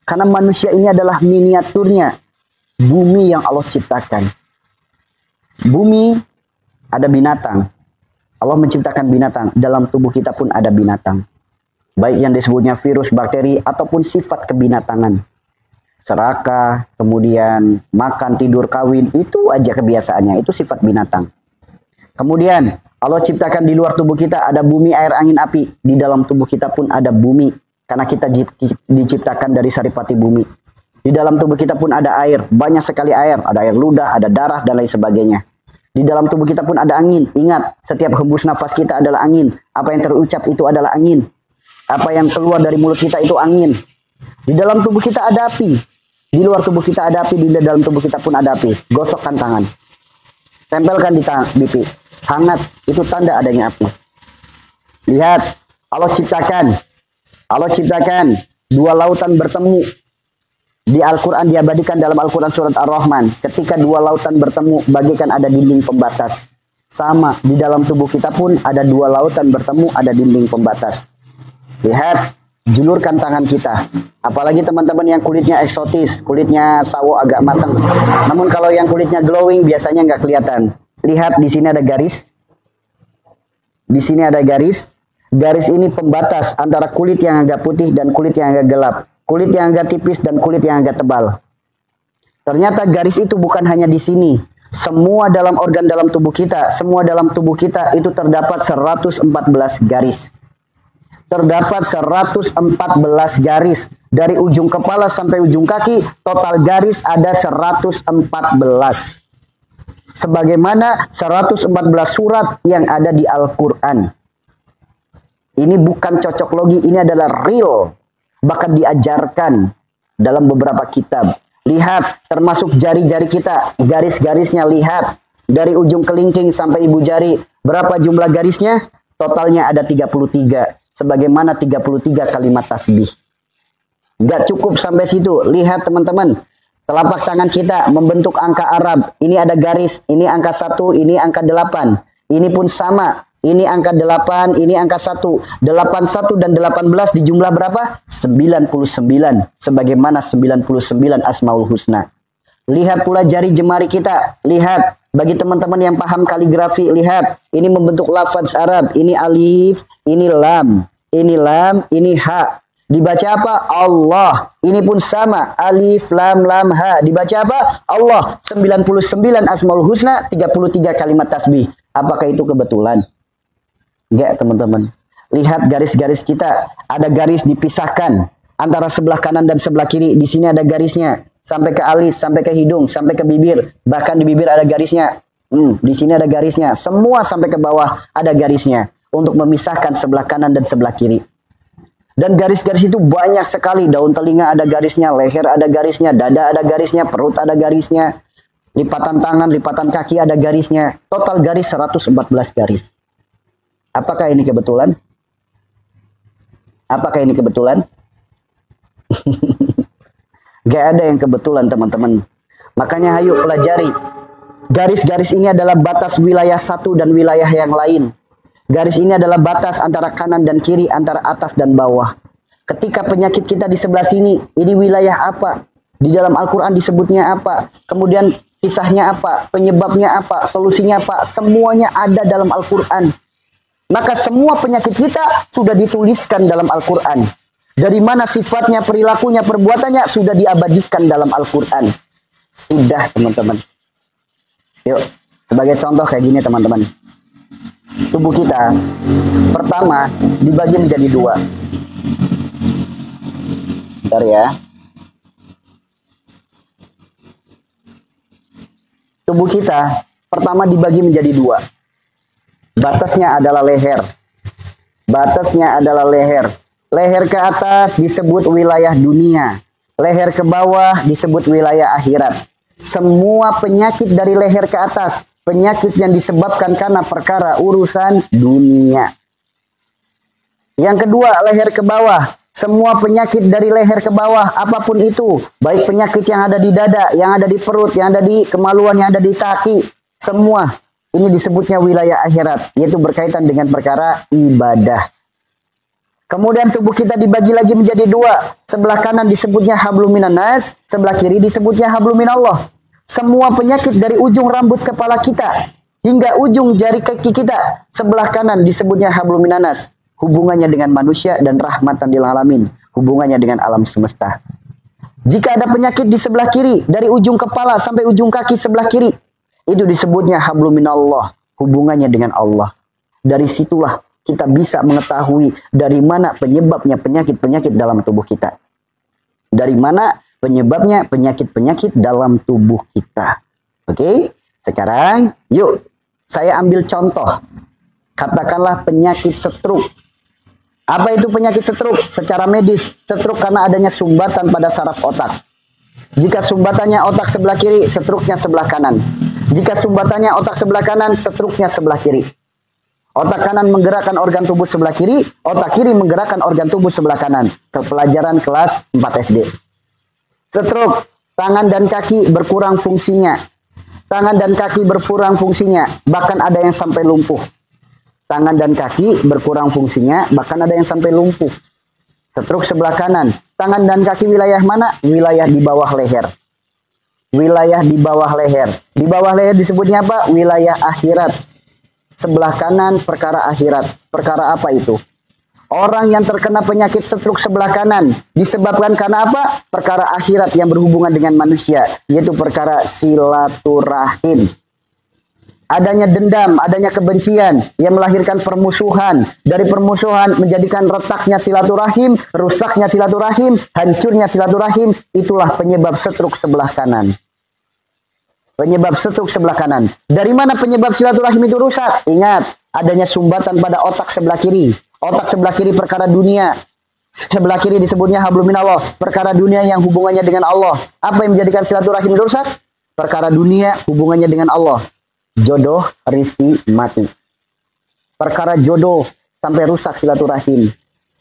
Karena manusia ini adalah miniaturnya bumi yang Allah ciptakan. Bumi ada binatang. Allah menciptakan binatang. Dalam tubuh kita pun ada binatang. Baik yang disebutnya virus, bakteri, ataupun sifat kebinatangan. Serakah, kemudian makan, tidur, kawin. Itu aja kebiasaannya. Itu sifat binatang. Kemudian Allah ciptakan di luar tubuh kita ada bumi, air, angin, api. Di dalam tubuh kita pun ada bumi. Karena kita diciptakan dari saripati bumi. Di dalam tubuh kita pun ada air. Banyak sekali air. Ada air ludah, ada darah, dan lain sebagainya. Di dalam tubuh kita pun ada angin. Ingat, setiap hembus nafas kita adalah angin. Apa yang terucap itu adalah angin. Apa yang keluar dari mulut kita itu angin. Di dalam tubuh kita ada api. Di luar tubuh kita ada api. Di dalam tubuh kita pun ada api. Gosokkan tangan. Tempelkan di pipi. Hangat. Itu tanda adanya api. Lihat. Allah ciptakan dua lautan bertemu. Di Al-Quran diabadikan dalam Al-Quran surat Ar-Rahman. Ketika dua lautan bertemu, bagaikan ada dinding pembatas. Sama, di dalam tubuh kita pun ada dua lautan bertemu, ada dinding pembatas. Lihat, julurkan tangan kita. Apalagi teman-teman yang kulitnya eksotis, kulitnya sawo agak matang. Namun kalau yang kulitnya glowing biasanya nggak kelihatan. Lihat, di sini ada garis. Di sini ada garis. Garis ini pembatas antara kulit yang agak putih dan kulit yang agak gelap. Kulit yang agak tipis dan kulit yang agak tebal. Ternyata garis itu bukan hanya di sini. Semua dalam organ dalam tubuh kita, semua dalam tubuh kita itu terdapat 114 garis. Terdapat 114 garis. Dari ujung kepala sampai ujung kaki, total garis ada 114. Sebagaimana 114 surat yang ada di Al-Quran. Ini bukan cocok logi, ini adalah real. Bahkan diajarkan dalam beberapa kitab. Lihat, termasuk jari-jari kita, garis-garisnya lihat. Dari ujung kelingking sampai ibu jari, berapa jumlah garisnya? Totalnya ada 33. Sebagaimana 33 kalimat tasbih. Gak cukup sampai situ. Lihat teman-teman, telapak tangan kita membentuk angka Arab. Ini ada garis, ini angka 1, ini angka 8. Ini pun sama. Ini angka 8, ini angka 1. 81 dan 18 di jumlah berapa? 99. Sebagaimana 99 Asmaul Husna. Lihat pula jari jemari kita. Lihat. Bagi teman-teman yang paham kaligrafi, lihat. Ini membentuk lafaz Arab. Ini alif, ini lam. Ini lam, ini ha. Dibaca apa? Allah. Ini pun sama. Alif, lam, lam, ha. Dibaca apa? Allah. 99 Asmaul Husna, 33 kalimat tasbih. Apakah itu kebetulan? Enggak, teman-teman. Lihat garis-garis kita. Ada garis dipisahkan antara sebelah kanan dan sebelah kiri. Di sini ada garisnya. Sampai ke alis, sampai ke hidung, sampai ke bibir. Bahkan di bibir ada garisnya. Di sini ada garisnya. Semua sampai ke bawah ada garisnya. Untuk memisahkan sebelah kanan dan sebelah kiri. Dan garis-garis itu banyak sekali. Daun telinga ada garisnya, leher ada garisnya, dada ada garisnya, perut ada garisnya. Lipatan tangan, lipatan kaki ada garisnya. Total garis 114 garis. Apakah ini kebetulan? Apakah ini kebetulan? Gak ada yang kebetulan, teman-teman. Makanya ayo pelajari. Garis-garis ini adalah batas wilayah satu dan wilayah yang lain. Garis ini adalah batas antara kanan dan kiri, antara atas dan bawah. Ketika penyakit kita di sebelah sini, ini wilayah apa? Di dalam Al-Quran disebutnya apa? Kemudian kisahnya apa? Penyebabnya apa? Solusinya apa? Semuanya ada dalam Al-Quran. Maka semua penyakit kita sudah dituliskan dalam Al-Quran. Dari mana sifatnya, perilakunya, perbuatannya sudah diabadikan dalam Al-Quran. Sudah, teman-teman. Yuk, sebagai contoh kayak gini, teman-teman. Tubuh kita, pertama, dibagi menjadi dua. Bentar ya. Tubuh kita, pertama dibagi menjadi dua. Batasnya adalah leher. Batasnya adalah leher. Leher ke atas disebut wilayah dunia. Leher ke bawah disebut wilayah akhirat. Semua penyakit dari leher ke atas, penyakit yang disebabkan karena perkara urusan dunia. Yang kedua, leher ke bawah. Semua penyakit dari leher ke bawah, apapun itu. Baik penyakit yang ada di dada, yang ada di perut, yang ada di kemaluan, yang ada di kaki. Semua. Ini disebutnya wilayah akhirat, yaitu berkaitan dengan perkara ibadah. Kemudian tubuh kita dibagi lagi menjadi dua. Sebelah kanan disebutnya hablum minan nas, sebelah kiri disebutnya hablum minallah. Semua penyakit dari ujung rambut kepala kita hingga ujung jari kaki kita, sebelah kanan disebutnya hablum minan nas. Hubungannya dengan manusia dan rahmatan lil alamin. Hubungannya dengan alam semesta. Jika ada penyakit di sebelah kiri, dari ujung kepala sampai ujung kaki sebelah kiri, itu disebutnya hablum minallah. Hubungannya dengan Allah. Dari situlah kita bisa mengetahui dari mana penyebabnya penyakit-penyakit dalam tubuh kita. Dari mana penyebabnya penyakit-penyakit dalam tubuh kita. Oke? Sekarang, yuk saya ambil contoh. Katakanlah penyakit stroke. Apa itu penyakit stroke? Secara medis, stroke karena adanya sumbatan pada saraf otak. Jika sumbatannya otak sebelah kiri, stroke-nya sebelah kanan. Jika sumbatannya otak sebelah kanan, stroke-nya sebelah kiri. Otak kanan menggerakkan organ tubuh sebelah kiri, otak kiri menggerakkan organ tubuh sebelah kanan. Pelajaran kelas 4 SD. Stroke, tangan dan kaki berkurang fungsinya. Tangan dan kaki berkurang fungsinya, bahkan ada yang sampai lumpuh. Tangan dan kaki berkurang fungsinya, bahkan ada yang sampai lumpuh. Stroke sebelah kanan, tangan dan kaki wilayah mana? Wilayah di bawah leher. Wilayah di bawah leher. Di bawah leher disebutnya apa? Wilayah akhirat. Sebelah kanan perkara akhirat. Perkara apa itu? Orang yang terkena penyakit stroke sebelah kanan disebabkan karena apa? Perkara akhirat yang berhubungan dengan manusia, yaitu perkara silaturahim. Adanya dendam, adanya kebencian yang melahirkan permusuhan. Dari permusuhan menjadikan retaknya silaturahim, rusaknya silaturahim, hancurnya silaturahim. Itulah penyebab stroke sebelah kanan. Penyebab stroke sebelah kanan. Dari mana penyebab silaturahim itu rusak? Ingat, adanya sumbatan pada otak sebelah kiri. Otak sebelah kiri perkara dunia. Sebelah kiri disebutnya hablum minallah. Perkara dunia yang hubungannya dengan Allah. Apa yang menjadikan silaturahim itu rusak? Perkara dunia hubungannya dengan Allah. Jodoh, rizki, mati. Perkara jodoh sampai rusak silaturahim.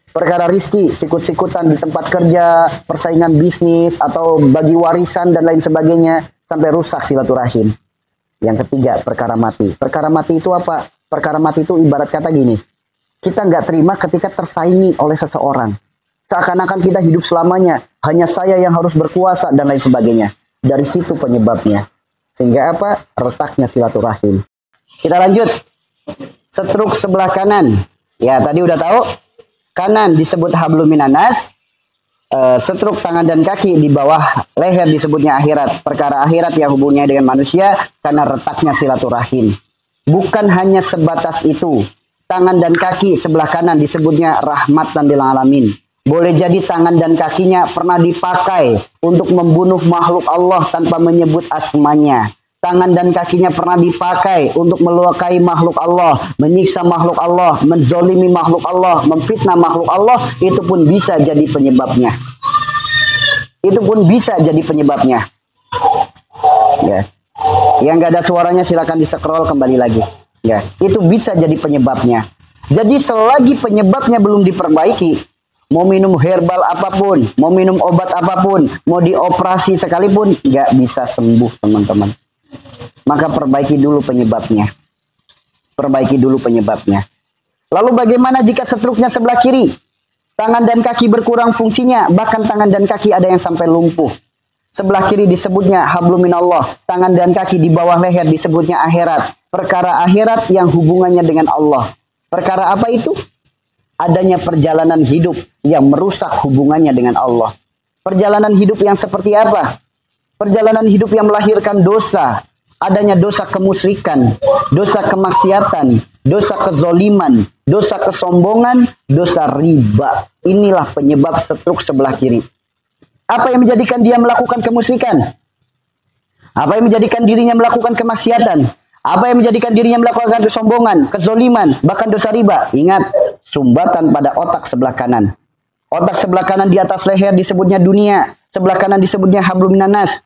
Perkara rizki, sikut-sikutan di tempat kerja, persaingan bisnis, atau bagi warisan dan lain sebagainya, sampai rusak silaturahim. Yang ketiga, perkara mati. Perkara mati itu apa? Perkara mati itu ibarat kata gini, kita nggak terima ketika tersaingi oleh seseorang. Seakan-akan kita hidup selamanya, hanya saya yang harus berkuasa dan lain sebagainya. Dari situ penyebabnya. Sehingga apa? Retaknya silaturahim. Kita lanjut. Stroke sebelah kanan. Ya, tadi udah tahu. Kanan disebut hablum minan nas. Stroke tangan dan kaki di bawah leher disebutnya akhirat. Perkara akhirat yang hubungannya dengan manusia karena retaknya silaturahim. Bukan hanya sebatas itu. Tangan dan kaki sebelah kanan disebutnya rahmatan lil alamin. Boleh jadi tangan dan kakinya pernah dipakai untuk membunuh makhluk Allah tanpa menyebut asmanya. Tangan dan kakinya pernah dipakai untuk melukai makhluk Allah, menyiksa makhluk Allah, menzolimi makhluk Allah, memfitnah makhluk Allah. Itu pun bisa jadi penyebabnya. Itu pun bisa jadi penyebabnya. Ya. Yang nggak ada suaranya silakan di-scroll kembali lagi. Ya, itu bisa jadi penyebabnya. Jadi selagi penyebabnya belum diperbaiki, mau minum herbal apapun, mau minum obat apapun, mau dioperasi sekalipun, nggak bisa sembuh teman-teman. Maka perbaiki dulu penyebabnya. Perbaiki dulu penyebabnya. Lalu bagaimana jika stroke-nya sebelah kiri? Tangan dan kaki berkurang fungsinya, bahkan tangan dan kaki ada yang sampai lumpuh. Sebelah kiri disebutnya hablum minallah, tangan dan kaki di bawah leher disebutnya akhirat. Perkara akhirat yang hubungannya dengan Allah. Perkara apa itu? Adanya perjalanan hidup yang merusak hubungannya dengan Allah. Perjalanan hidup yang seperti apa? Perjalanan hidup yang melahirkan dosa. Adanya dosa kemusyrikan, dosa kemaksiatan, dosa kezoliman, dosa kesombongan, dosa riba. Inilah penyebab stroke sebelah kiri. Apa yang menjadikan dia melakukan kemusyrikan? Apa yang menjadikan dirinya melakukan kemaksiatan? Apa yang menjadikan dirinya melakukan kesombongan, kezoliman, bahkan dosa riba? Ingat, sumbatan pada otak sebelah kanan. Otak sebelah kanan di atas leher disebutnya dunia. Sebelah kanan disebutnya hablum minan nas.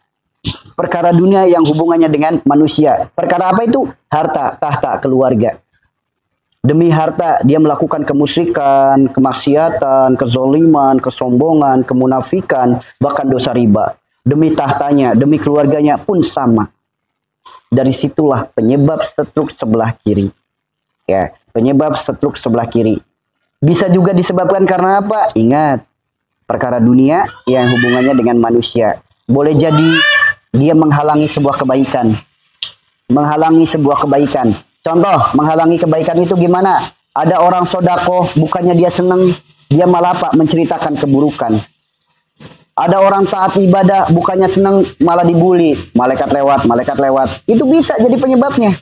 Perkara dunia yang hubungannya dengan manusia. Perkara apa itu? Harta, tahta, keluarga. Demi harta dia melakukan kemusyrikan, kemaksiatan, kezoliman, kesombongan, kemunafikan, bahkan dosa riba. Demi tahtanya, demi keluarganya pun sama. Dari situlah penyebab stroke sebelah kiri. Ya, penyebab stroke sebelah kiri. Bisa juga disebabkan karena apa? Ingat, perkara dunia yang hubungannya dengan manusia. Boleh jadi dia menghalangi sebuah kebaikan. Menghalangi sebuah kebaikan. Contoh, menghalangi kebaikan itu gimana? Ada orang sodako, bukannya dia senang, dia malah apa? Menceritakan keburukan. Ada orang taat ibadah, bukannya senang, malah dibully. Malaikat lewat, malaikat lewat. Itu bisa jadi penyebabnya.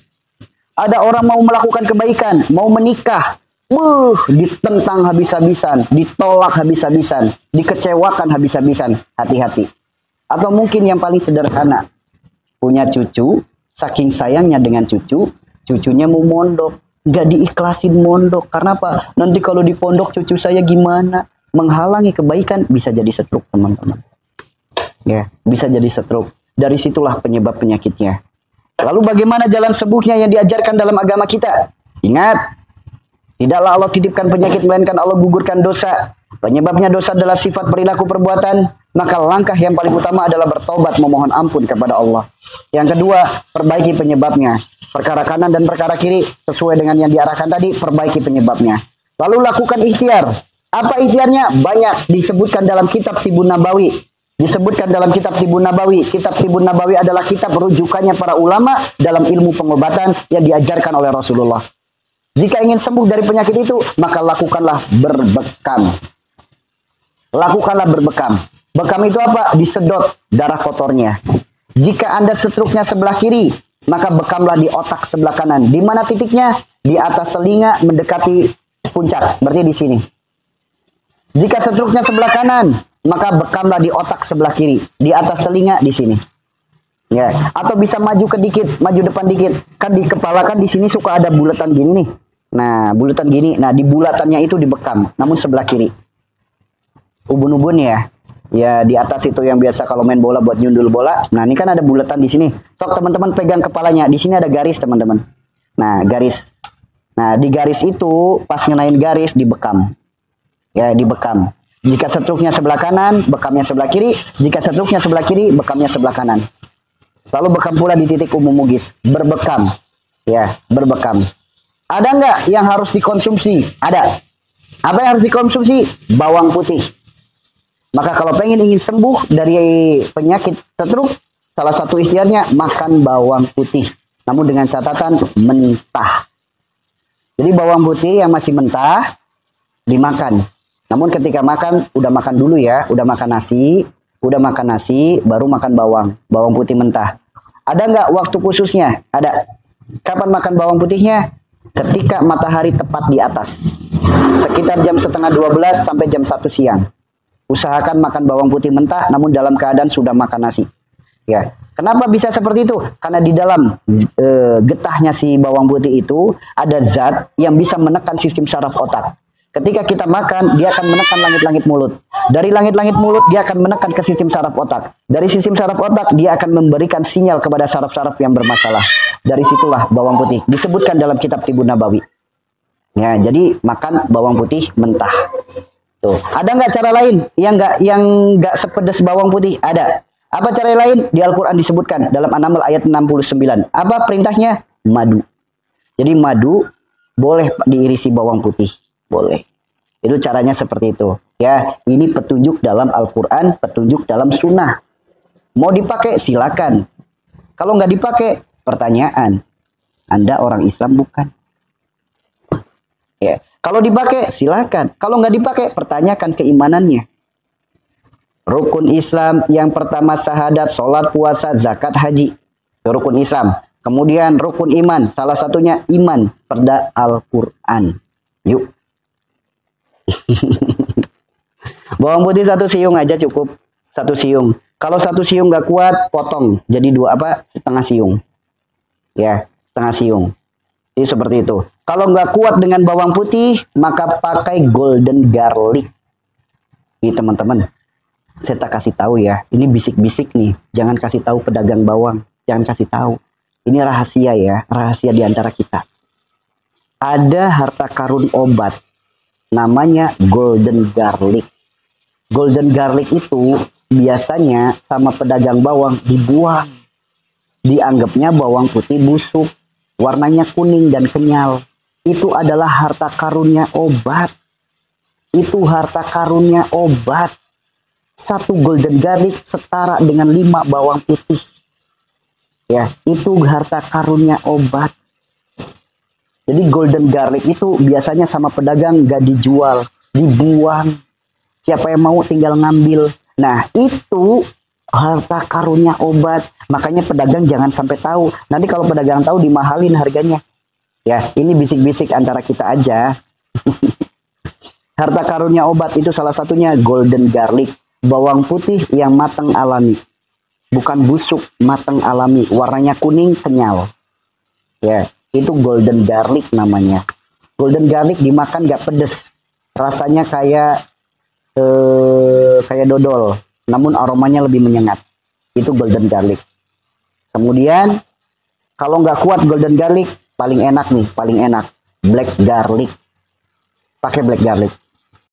Ada orang mau melakukan kebaikan, mau menikah. Ditentang habis-habisan, ditolak habis-habisan, dikecewakan habis-habisan. Hati-hati. Atau mungkin yang paling sederhana. Punya cucu, saking sayangnya dengan cucu, cucunya mau mondok. Gak diikhlasin mondok. Karena apa? Nanti kalau di pondok cucu saya gimana? Menghalangi kebaikan, bisa jadi stroke, teman-teman. Ya, bisa jadi stroke. Dari situlah penyebab penyakitnya. Lalu bagaimana jalan sembuhnya yang diajarkan dalam agama kita? Ingat, tidaklah Allah titipkan penyakit, melainkan Allah gugurkan dosa. Penyebabnya dosa adalah sifat perilaku perbuatan. Maka langkah yang paling utama adalah bertobat, memohon ampun kepada Allah. Yang kedua, perbaiki penyebabnya. Perkara kanan dan perkara kiri, sesuai dengan yang diarahkan tadi, perbaiki penyebabnya. Lalu lakukan ikhtiar. Apa ikhtiarnya? Banyak disebutkan dalam kitab Tibun Nabawi. Disebutkan dalam kitab Tibun Nabawi. Kitab Tibun Nabawi adalah kitab rujukannya para ulama dalam ilmu pengobatan yang diajarkan oleh Rasulullah. Jika ingin sembuh dari penyakit itu, maka lakukanlah berbekam. Lakukanlah berbekam. Bekam itu apa? Disedot darah kotornya. Jika Anda setruknya sebelah kiri, maka bekamlah di otak sebelah kanan. Di mana titiknya? Di atas telinga mendekati puncak. Berarti di sini. Jika setruknya sebelah kanan, maka bekamlah di otak sebelah kiri, di atas telinga di sini. Ya, atau bisa maju ke dikit, maju depan dikit. Kan di kepala kan di sini suka ada bulatan gini nih. Nah, bulatan gini. Nah, di bulatannya itu dibekam, namun sebelah kiri. Ubun-ubun ya. Ya, di atas itu yang biasa kalau main bola buat nyundul bola. Nah, ini kan ada bulatan di sini. Sok teman-teman pegang kepalanya. Di sini ada garis, teman-teman. Nah, garis. Nah, di garis itu pas ngenain garis dibekam. Ya, dibekam. Jika setruknya sebelah kanan, bekamnya sebelah kiri. Jika setruknya sebelah kiri, bekamnya sebelah kanan. Lalu bekam pula di titik umum mugis. Berbekam. Ya, berbekam. Ada nggak yang harus dikonsumsi? Ada. Apa yang harus dikonsumsi? Bawang putih. Maka kalau ingin sembuh dari penyakit stroke, salah satu ikhtiarnya makan bawang putih. Namun dengan catatan mentah. Jadi bawang putih yang masih mentah dimakan. Namun ketika makan, udah makan dulu ya, udah makan nasi, baru makan bawang putih mentah. Ada nggak waktu khususnya? Ada. Kapan makan bawang putihnya? Ketika matahari tepat di atas. Sekitar jam setengah 12 sampai jam 1 siang. Usahakan makan bawang putih mentah, namun dalam keadaan sudah makan nasi. Ya. Kenapa bisa seperti itu? Karena di dalam getahnya si bawang putih itu ada zat yang bisa menekan sistem saraf otak. Ketika kita makan, dia akan menekan langit-langit mulut. Dari langit-langit mulut, dia akan menekan ke sistem saraf otak. Dari sistem saraf otak, dia akan memberikan sinyal kepada saraf-saraf yang bermasalah. Dari situlah bawang putih. Disebutkan dalam kitab Tibun Nabawi. Ya, jadi makan bawang putih mentah. Tuh. Ada nggak cara lain yang nggak sepedas bawang putih? Ada. Apa cara lain? Di Al-Quran disebutkan dalam An-Naml ayat 69. Apa perintahnya? Madu. Jadi madu boleh diirisi bawang putih. Boleh. Itu caranya seperti itu. Ya, ini petunjuk dalam Al-Quran, petunjuk dalam sunnah. Mau dipakai, silakan. Kalau nggak dipakai, pertanyaan. Anda orang Islam bukan? Ya. Kalau dipakai, silakan. Kalau nggak dipakai, pertanyakan keimanannya. Rukun Islam yang pertama syahadat, sholat, puasa, zakat, haji. Itu rukun Islam. Kemudian rukun iman. Salah satunya iman pada Al-Quran. Yuk. Bawang putih 1 siung aja cukup. 1 siung. Kalau 1 siung nggak kuat, potong. Jadi setengah siung. Ya, setengah siung. Jadi seperti itu. Kalau nggak kuat dengan bawang putih, maka pakai golden garlic. Ini teman-teman, saya tak kasih tahu ya. Ini bisik-bisik nih. Jangan kasih tahu pedagang bawang. Jangan kasih tahu. Ini rahasia ya. Rahasia di antara kita. Ada harta karun obat. Namanya golden garlic. Golden garlic itu biasanya sama pedagang bawang dibuang. Dianggapnya bawang putih busuk. Warnanya kuning dan kenyal. Itu adalah harta karunnya obat. Itu harta karunia obat. Satu golden garlic setara dengan 5 bawang putih. Ya, itu harta karunia obat. Jadi golden garlic itu biasanya sama pedagang gak dijual, dibuang. Siapa yang mau tinggal ngambil. Nah, itu harta karunia obat. Makanya pedagang jangan sampai tahu. Nanti kalau pedagang tahu dimahalin harganya. Ya, ini bisik-bisik antara kita aja. Harta karunia obat itu salah satunya golden garlic. Bawang putih yang matang alami. Bukan busuk, matang alami. Warnanya kuning, kenyal. Ya, itu golden garlic namanya. Golden garlic dimakan gak pedes. Rasanya kayak dodol. Namun aromanya lebih menyengat. Itu golden garlic. Kemudian, kalau nggak kuat golden garlic, paling enak nih, paling enak. Black garlic. Pakai black garlic.